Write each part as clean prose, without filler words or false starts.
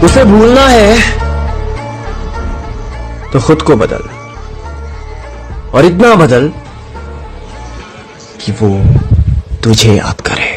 उसे भूलना है तो खुद को बदल, और इतना बदल कि वो तुझे याद करे।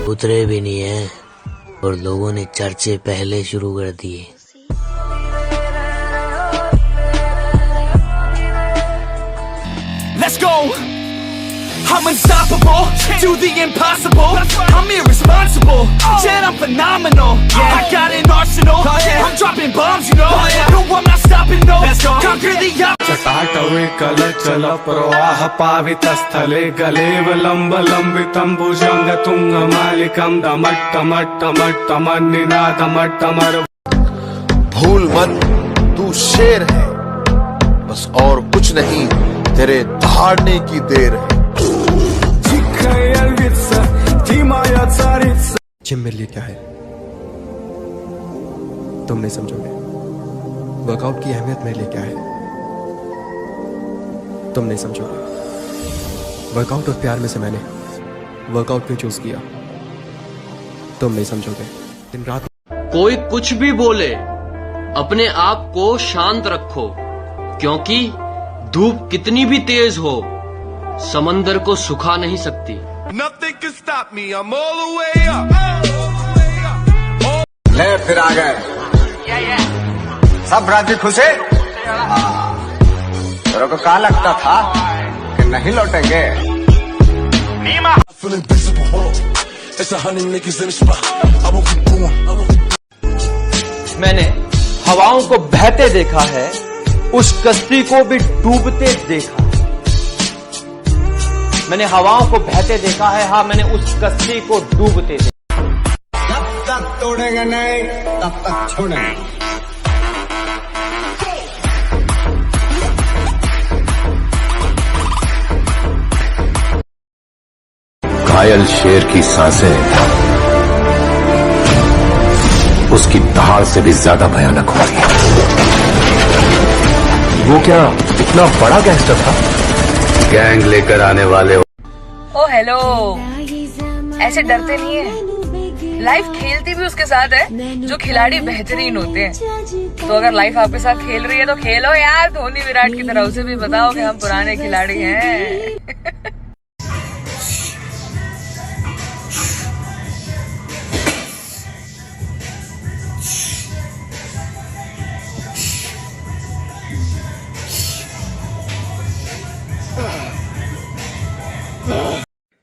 उतरे भी नहीं है और लोगों ने चर्चे पहले शुरू कर दिए। Let's go! I'm unstoppable, do the impossible. I'm irresponsible, yet I'm phenomenal. I got an arsenal, I'm dropping bombs, you know. No, I'm not stopping, no. Conquer the चटाटवे कलचल प्रवाह पावितस्थले गलेवलम्ब लम्बितं भुजंग तुंग मालिकं दमट्टमट्टमट्टमन्निनादमट्टमर। भूल मत, तू शेर है, बस और कुछ नहीं, तेरे दहाड़ने की देर है। जिम मेरे लिए क्या है तुम नहीं समझोगे। वर्कआउट की अहमियत मेरे लिए क्या है तुम नहीं समझोगे। वर्कआउट और प्यार में से मैंने वर्कआउट क्यों चूज किया तुम नहीं समझोगे। दिन रात कोई कुछ भी बोले, अपने आप को शांत रखो, क्योंकि धूप कितनी भी तेज हो समंदर को सुखा नहीं सकती। Nothing can stop me, I'm all the way up. ले फिर आ गए सब राजी खुश है। तेरे को कहा लगता था कि नहीं लौटेंगे। मैंने हवाओं को बहते देखा है, उस कश्ती को भी डूबते देखा। मैंने हवाओं को बहते देखा है, हाँ मैंने उस कश्ती को डूबते देखा। जब तक तोड़ेंगे नहीं तब तक छोड़ेंगे। घायल शेर की सांसें उसकी दहाड़ से भी ज्यादा भयानक होगी। वो क्या इतना बड़ा गैंगस्टर था? गैंग लेकर आने वाले। ओ हेलो, ऐसे डरते नहीं है। लाइफ खेलती भी उसके साथ है जो खिलाड़ी बेहतरीन होते हैं। तो अगर लाइफ आपके साथ खेल रही है तो खेलो यार, धोनी विराट की तरह। उसे भी बताओ कि हम पुराने खिलाड़ी हैं।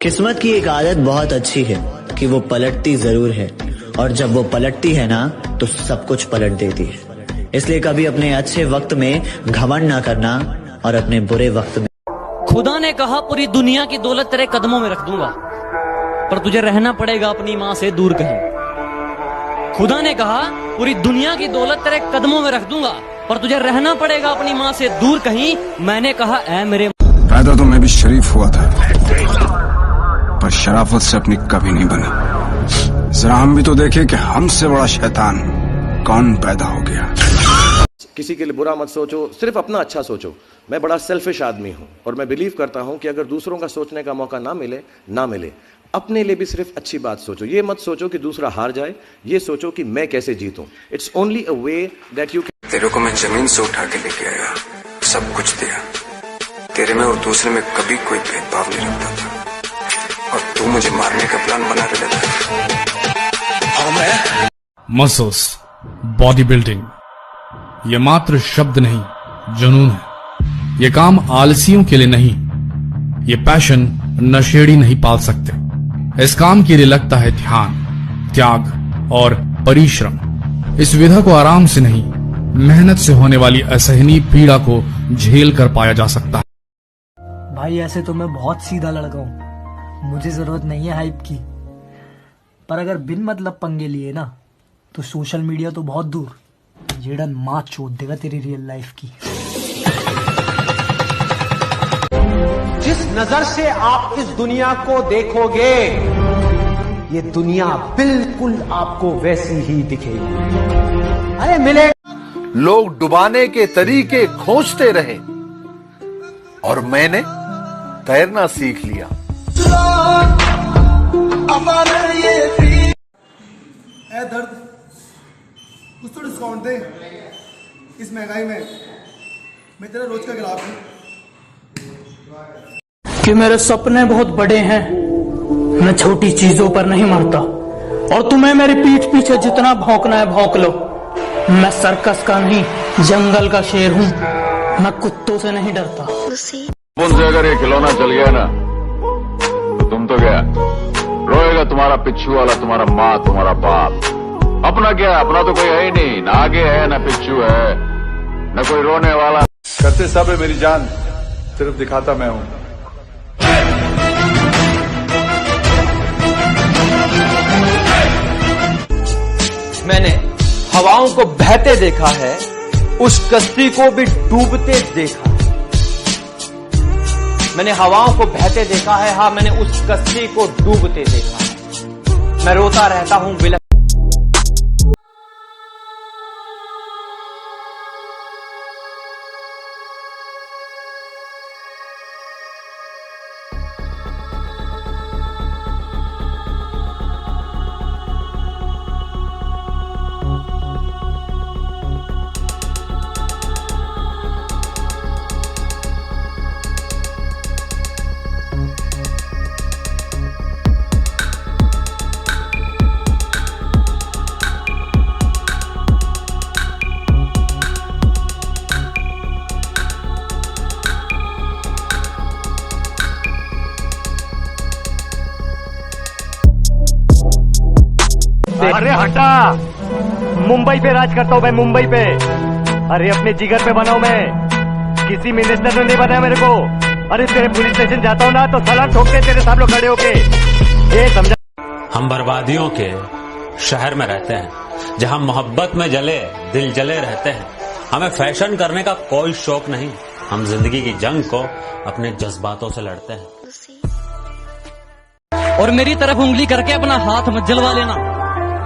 किस्मत की एक आदत बहुत अच्छी है कि वो पलटती जरूर है, और जब वो पलटती है ना तो सब कुछ पलट देती है। इसलिए कभी अपने अच्छे वक्त में घमंड ना करना और अपने बुरे वक्त में। खुदा ने कहा पूरी दुनिया की दौलत तेरे कदमों में रख दूंगा, पर तुझे रहना पड़ेगा अपनी माँ से दूर कहीं। खुदा ने कहा पूरी दुनिया की दौलत तेरे कदमों में रख दूंगा, पर तुझे रहना पड़ेगा अपनी माँ से दूर कहीं। मैंने कहा ऐ मेरे। पैदा तो मैं भी शरीफ हुआ था, पर शराफत से अपनी कभी नहीं बनी। जरा हम भी तो देखे कि हमसे बड़ा शैतान कौन पैदा हो गया। किसी के लिए बुरा मत सोचो, सिर्फ अपना अच्छा सोचो। मैं बड़ा सेल्फिश आदमी हूँ और मैं बिलीव करता हूँ कि अगर दूसरों का सोचने का मौका ना मिले, अपने लिए भी सिर्फ अच्छी बात सोचो। ये मत सोचो कि दूसरा हार जाए, ये सोचो कि मैं कैसे जीतूं। It's only a way that you. तेरे को मैं जमीन से उठा के लेके आया, सब कुछ दिया, तेरे में और दूसरे में कभी कोई भेदभाव नहीं रखता था, और तू मुझे मारने का प्लान बना के देता था। और मैं मसल्स, बॉडी बिल्डिंग, ये मात्र शब्द नहीं, जुनून है। ये काम आलसियों के लिए नहीं, ये पैशन नशेड़ी नहीं पाल सकते। इस काम के लिए लगता है ध्यान, त्याग और परिश्रम। इस विधा को आराम से नहीं, मेहनत से होने वाली असहनीय पीड़ा को झेल कर पाया जा सकता है। भाई ऐसे तो मैं बहुत सीधा लड़का हूँ, मुझे जरूरत नहीं है हाइप की, पर अगर बिन मतलब पंगे लिए ना तो सोशल मीडिया तो बहुत दूर, जेडन माँ चोद देगा तेरी रियल लाइफ की। जिस नजर से आप इस दुनिया को देखोगे, ये दुनिया बिल्कुल आपको वैसी ही दिखेगी। अरे मिले लोग डुबाने के तरीके खोजते रहे और मैंने तैरना सीख लिया। दर्द कुछ तो डिस्काउंट दे, इस महंगाई में मैं तेरा रोज का गिराफ हूं। कि मेरे सपने बहुत बड़े हैं, मैं छोटी चीजों पर नहीं मरता, और तुम्हें मेरी पीठ पीछे जितना भौंकना है भौंक लो। मैं सर्कस का नहीं, जंगल का शेर हूँ, मैं कुत्तों से नहीं डरता। उनसे अगर ये खिलौना चल गया ना तो तुम तो गया, रोएगा तुम्हारा पिच्छू वाला, तुम्हारा माँ, तुम्हारा बाप। अपना क्या है? अपना तो कोई है ही नहीं, ना आगे है ना पिच्छू है, न कोई रोने वाला। करते सब है मेरी जान, सिर्फ दिखाता मैं हूँ। मैंने हवाओं को बहते देखा है, उस कश्ती को भी डूबते देखा है। मैंने हवाओं को बहते देखा है, हाँ मैंने उस कश्ती को डूबते देखा है। मैं रोता रहता हूं बिलख। अरे हटा, मुंबई पे राज करता हूँ मैं, मुंबई पे। अरे अपने जिगर पे बनाऊं मैं, किसी मिनिस्टर ने नहीं बनाया मेरे को। अरे तेरे पुलिस स्टेशन जाता हूँ ना तो सलाम ठोक के तेरे सामने खड़े होके ये समझा। हम बर्बादियों के शहर में रहते हैं, जहाँ मोहब्बत में जले दिल जले रहते हैं। हमें फैशन करने का कोई शौक नहीं, हम जिंदगी की जंग को अपने जज्बातों से लड़ते हैं। और मेरी तरफ उंगली करके अपना हाथ मत जलवा लेना,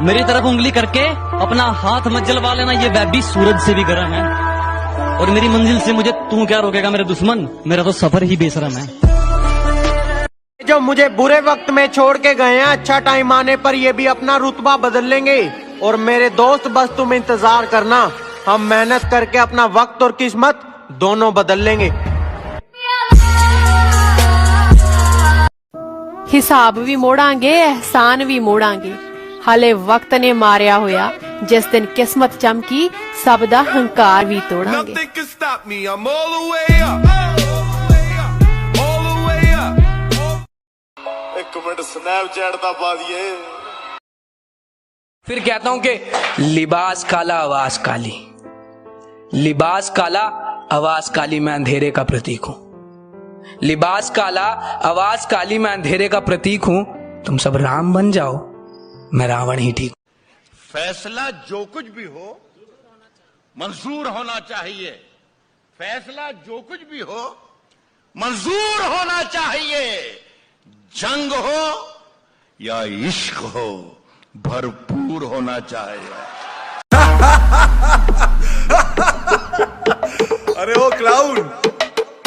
मेरी तरफ उंगली करके अपना हाथ मत जलवा लेना, ये वैब भी सूरज से भी गर्म है। और मेरी मंजिल से मुझे तू क्या रोकेगा मेरे दुश्मन, मेरा तो सफर ही बेशरम है। जो मुझे बुरे वक्त में छोड़ के गए हैं, अच्छा टाइम आने पर ये भी अपना रुतबा बदल लेंगे। और मेरे दोस्त बस तुम इंतजार करना, हम मेहनत करके अपना वक्त और किस्मत दोनों बदल लेंगे। हिसाब भी मोड़ांगे, एहसान भी मोड़ांगे। हाले वक्त ने मारिया होया, जिस दिन किस्मत चमकी सब दा हंकार भी तोड़ांगे। एक मिनट स्नैपचैट दा पा दिए। फिर कहता हूं कि लिबास काला आवाज काली, लिबास काला आवाज काली, मैं अंधेरे का प्रतीक हूं। लिबास काला आवाज काली, मैं अंधेरे का प्रतीक हूं। तुम सब राम बन जाओ, मैं रावण ही ठीक। फैसला जो कुछ भी हो मंजूर होना चाहिए, फैसला जो कुछ भी हो मंजूर होना चाहिए। जंग हो या इश्क हो भरपूर होना चाहिए। अरे ओ क्लाउन,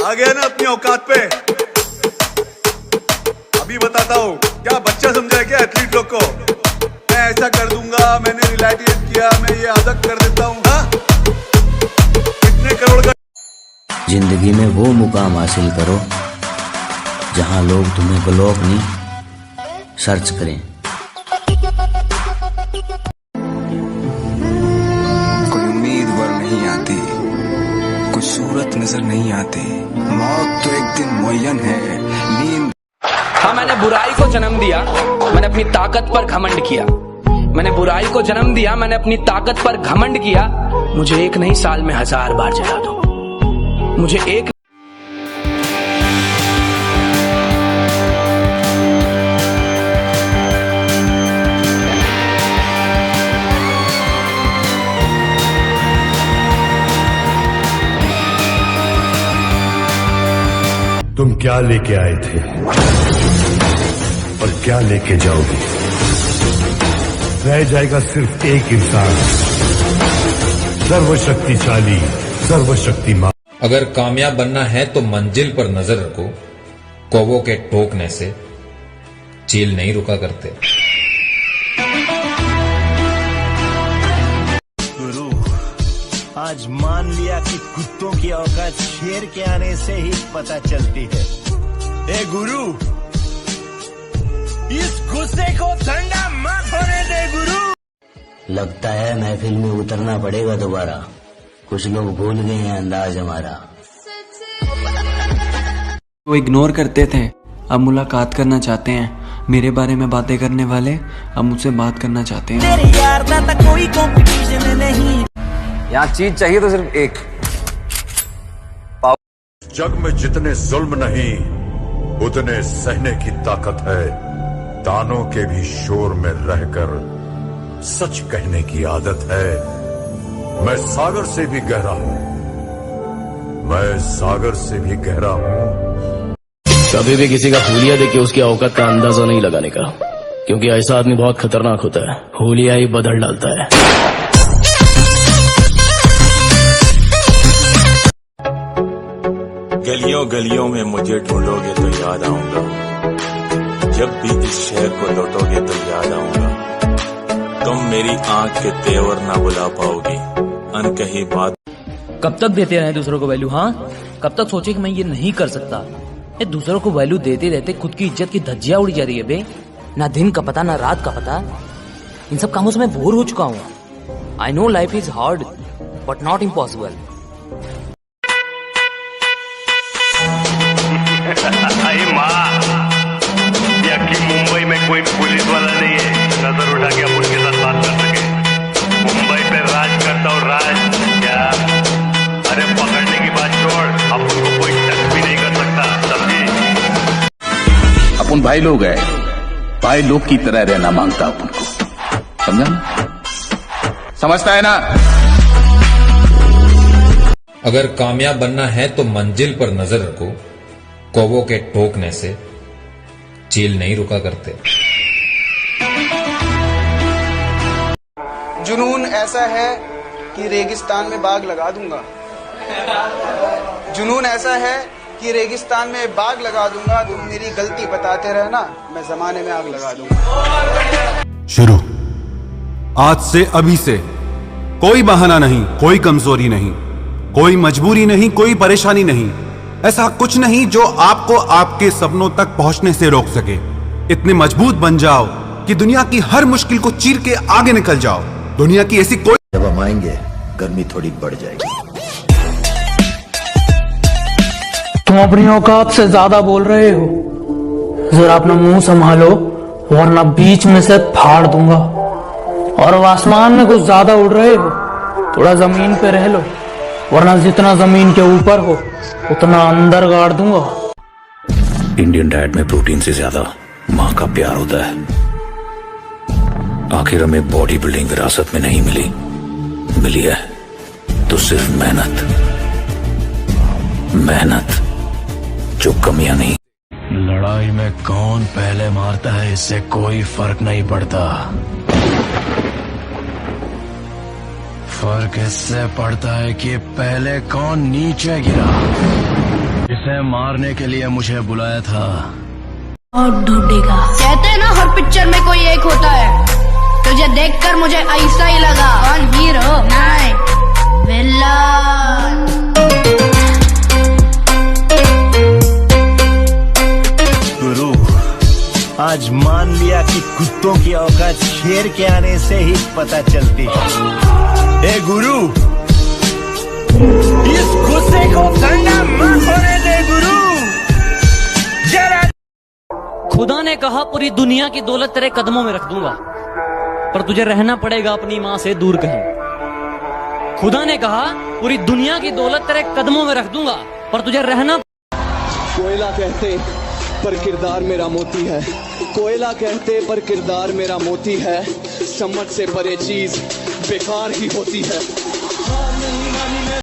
आ गया ना अपनी औकात पे। अभी बताता हूँ, क्या बच्चा समझा है क्या एथलीट लोग को? मैं ऐसा कर दूंगा, मैंने रिलेटिएट किया, मैं ये अदक कर देता हूँ। हाँ, कितने करोड़ का जिंदगी में वो मुकाम हासिल करो जहां लोग तुम्हें ब्लॉक नहीं सर्च करें। कोई उम्मीदवार नहीं आती, कोई सूरत नजर नहीं आती, मौत तो एक दिन मुअय्यन है, नींद। हाँ, मैंने बुराई को जन्म दिया, मैंने अपनी ताकत पर घमंड किया। मैंने बुराई को जन्म दिया, मैंने अपनी ताकत पर घमंड किया। मुझे एक नहीं, साल में 1000 बार जला दो, मुझे एक। तुम क्या लेके आए थे और क्या लेके जाओगे? रह जाएगा सिर्फ एक इंसान, सर्वशक्तिशाली, सर्वशक्तिमान। अगर कामयाब बनना है तो मंजिल पर नजर रखो, कौवों के टोकने से चील नहीं रुका करते। गुरु, आज मान लिया कि कुत्तों की औकात शेर के आने से ही पता चलती है। ए गुरु, इस गुस्से को ठंडा मत होने दे गुरु। लगता है महफिल में उतरना पड़ेगा दोबारा, कुछ लोग भूल गए हैं अंदाज हमारा। वो इग्नोर करते थे, अब मुलाकात करना चाहते हैं। मेरे बारे में बातें करने वाले अब मुझसे बात करना चाहते हैं। तेरे यार ना कोई कंपटीशन नहीं। यहाँ चीज चाहिए तो सिर्फ एक। जग में जितने जुल्म नहीं उतने सहने की ताकत है। तानों के भी शोर में रहकर सच कहने की आदत है। मैं सागर से भी गहरा हूं, मैं सागर से भी गहरा हूं। कभी भी किसी का हुलिया देख के उसकी औकात का अंदाजा नहीं लगाने का, क्योंकि ऐसा आदमी बहुत खतरनाक होता है, हुलिया ही बदल डालता है। गलियों गलियों में मुझे ढूंढोगे तो याद आऊंगा, जब भी इस शहर को लौटोगे तो याद आऊंगा। तुम मेरी आंख के तेवर ना बुला पाओगी, अनकही बात। कब तक देते रहे दूसरों को वैल्यू? हाँ, कब तक सोचे कि मैं ये नहीं कर सकता? ये दूसरों को वैल्यू देते देते खुद की इज्जत की धज्जियां उड़ी जा रही है बे। ना दिन का पता ना रात का पता। इन सब कामों से मैं बोर हो चुका हूँ। I know life is hard but not impossible. अरे माँ, यकी मुंबई में कोई पुलिस वाला नहीं है नजर उठा के अपन के साथ बात कर सके। मुंबई पे राज करता हूँ, राज क्या? अरे पकड़ने की बात छोड़, अपन को कोई टच भी नहीं कर सकता, समझी? अपन भाई लोग है, भाई लोग की तरह रहना मांगता अपन को, समझा ना? समझता है ना? अगर कामयाब बनना है तो मंजिल पर नजर रखो, कौवों के टोकने से चील नहीं रुका करते। जुनून ऐसा है कि रेगिस्तान में बाग लगा दूंगा। जुनून ऐसा है कि रेगिस्तान में बाग लगा दूंगा। तुम मेरी गलती बताते रहना, मैं जमाने में आग लगा दूंगा। शुरू आज से, अभी से कोई बहाना नहीं, कोई कमजोरी नहीं, कोई मजबूरी नहीं, कोई परेशानी नहीं, ऐसा कुछ नहीं जो आपको आपके सपनों तक पहुंचने से रोक सके। इतने मजबूत बन जाओ कि दुनिया की हर मुश्किल को चीर के आगे निकल जाओ। दुनिया की ऐसी कोई। जब हम आएंगे गर्मी थोड़ी बढ़ जाएगी। तुम अपनी औकात से ज्यादा बोल रहे हो, जरा अपना मुंह संभालो वरना बीच में से फाड़ दूंगा। और आसमान में कुछ ज्यादा उड़ रहे हो, थोड़ा जमीन पे रह लो, वरना जितना जमीन के ऊपर हो उतना अंदर गाड़ दूंगा। इंडियन डाइट में प्रोटीन से ज्यादा माँ का प्यार होता है। आखिर हमें बॉडी बिल्डिंग विरासत में नहीं मिली, मिली है तो सिर्फ मेहनत, मेहनत जो कमियां नहीं। लड़ाई में कौन पहले मारता है इससे कोई फर्क नहीं पड़ता, फर्क इससे पड़ता है कि पहले कौन नीचे गिरा। इसे मारने के लिए मुझे बुलाया था और ढूंढेगा। कहते हैं ना हर पिक्चर में कोई एक होता है, तुझे देखकर मुझे ऐसा ही लगा। कौन हीरो? नहीं, विलन। आज मान लिया कि कुत्तों की औकात शेर के आने से ही पता चलती है। ए गुरु, इस गुस्से को ठंडा मत होने दे गुरु, जरा। खुदा ने कहा पूरी दुनिया की दौलत तेरे कदमों में रख दूंगा, पर तुझे रहना पड़ेगा अपनी मां से दूर कहीं। खुदा ने कहा पूरी दुनिया की दौलत तेरे कदमों में रख दूंगा, पर तुझे रहना। कोयला कहते पर किरदार मेरा मोती है, कोयला कहते पर किरदार मेरा मोती है। समझ से परे चीज बेकार ही होती है।